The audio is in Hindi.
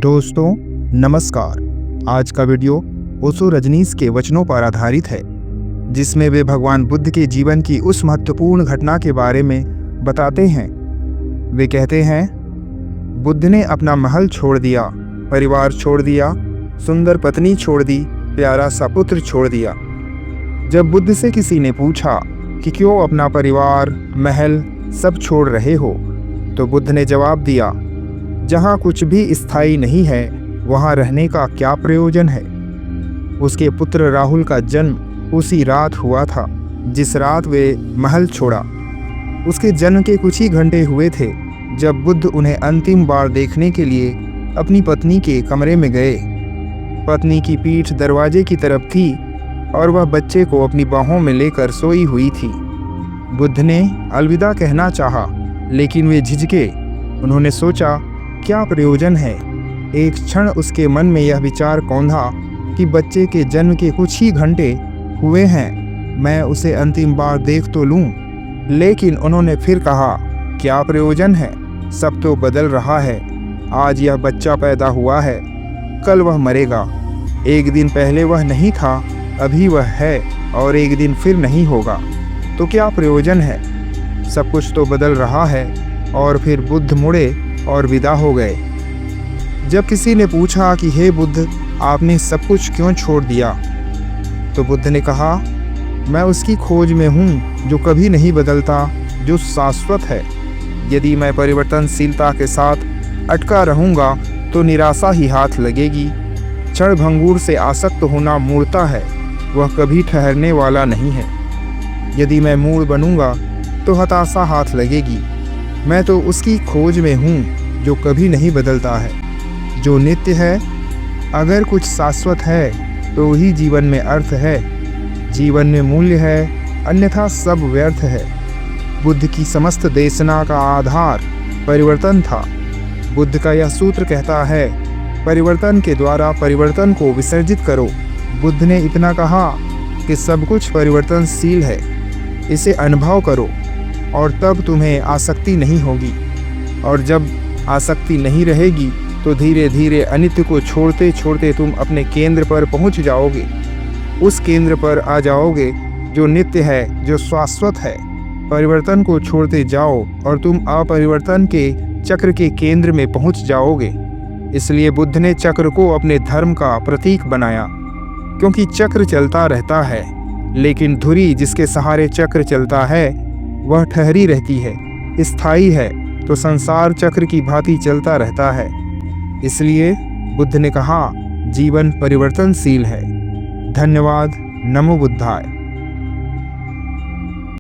दोस्तों नमस्कार। आज का वीडियो ओशो रजनीश के वचनों पर आधारित है, जिसमें वे भगवान बुद्ध के जीवन की उस महत्वपूर्ण घटना के बारे में बताते हैं। वे कहते हैं, बुद्ध ने अपना महल छोड़ दिया, परिवार छोड़ दिया, सुंदर पत्नी छोड़ दी, प्यारा सा पुत्र छोड़ दिया। जब बुद्ध से किसी ने पूछा कि क्यों अपना परिवार, महल सब छोड़ रहे हो, तो बुद्ध ने जवाब दिया, जहाँ कुछ भी स्थायी नहीं है वहाँ रहने का क्या प्रयोजन है। उसके पुत्र राहुल का जन्म उसी रात हुआ था जिस रात वे महल छोड़ा। उसके जन्म के कुछ ही घंटे हुए थे जब बुद्ध उन्हें अंतिम बार देखने के लिए अपनी पत्नी के कमरे में गए। पत्नी की पीठ दरवाजे की तरफ थी और वह बच्चे को अपनी बाहों में लेकर सोई हुई थी। बुद्ध ने अलविदा कहना चाहा, लेकिन वे झिझके। उन्होंने सोचा, क्या प्रयोजन है। एक क्षण उसके मन में यह विचार कौंधा कि बच्चे के जन्म के कुछ ही घंटे हुए हैं, मैं उसे अंतिम बार देख तो लूं। लेकिन उन्होंने फिर कहा, क्या प्रयोजन है, सब तो बदल रहा है। आज यह बच्चा पैदा हुआ है, कल वह मरेगा। एक दिन पहले वह नहीं था, अभी वह है, और एक दिन फिर नहीं होगा। तो क्या प्रयोजन है, सब कुछ तो बदल रहा है। और फिर बुद्ध मुड़े और विदा हो गए। जब किसी ने पूछा कि हे बुद्ध, आपने सब कुछ क्यों छोड़ दिया, तो बुद्ध ने कहा, मैं उसकी खोज में हूँ जो कभी नहीं बदलता, जो शाश्वत है। यदि मैं परिवर्तनशीलता के साथ अटका रहूँगा तो निराशा ही हाथ लगेगी। क्षणभंगुर से आसक्त होना मूर्ता है, वह कभी ठहरने वाला नहीं है। यदि मैं मूढ़ बनूँगा तो हताशा हाथ लगेगी। मैं तो उसकी खोज में हूँ जो कभी नहीं बदलता है, जो नित्य है। अगर कुछ शाश्वत है तो ही जीवन में अर्थ है, जीवन में मूल्य है, अन्यथा सब व्यर्थ है। बुद्ध की समस्त देशना का आधार परिवर्तन था। बुद्ध का यह सूत्र कहता है, परिवर्तन के द्वारा परिवर्तन को विसर्जित करो। बुद्ध ने इतना कहा कि सब कुछ परिवर्तनशील है, इसे अनुभव करो और तब तुम्हें आसक्ति नहीं होगी। और जब आसक्ति नहीं रहेगी तो धीरे धीरे अनित्य को छोड़ते छोड़ते तुम अपने केंद्र पर पहुंच जाओगे। उस केंद्र पर आ जाओगे जो नित्य है, जो शाश्वत है। परिवर्तन को छोड़ते जाओ और तुम अपरिवर्तन के चक्र के केंद्र में पहुंच जाओगे। इसलिए बुद्ध ने चक्र को अपने धर्म का प्रतीक बनाया, क्योंकि चक्र चलता रहता है, लेकिन धुरी जिसके सहारे चक्र चलता है वह ठहरी रहती है, स्थायी है। तो संसार चक्र की भांति चलता रहता है। इसलिए बुद्ध ने कहा, जीवन परिवर्तनशील है। धन्यवाद। नमो बुद्धाय।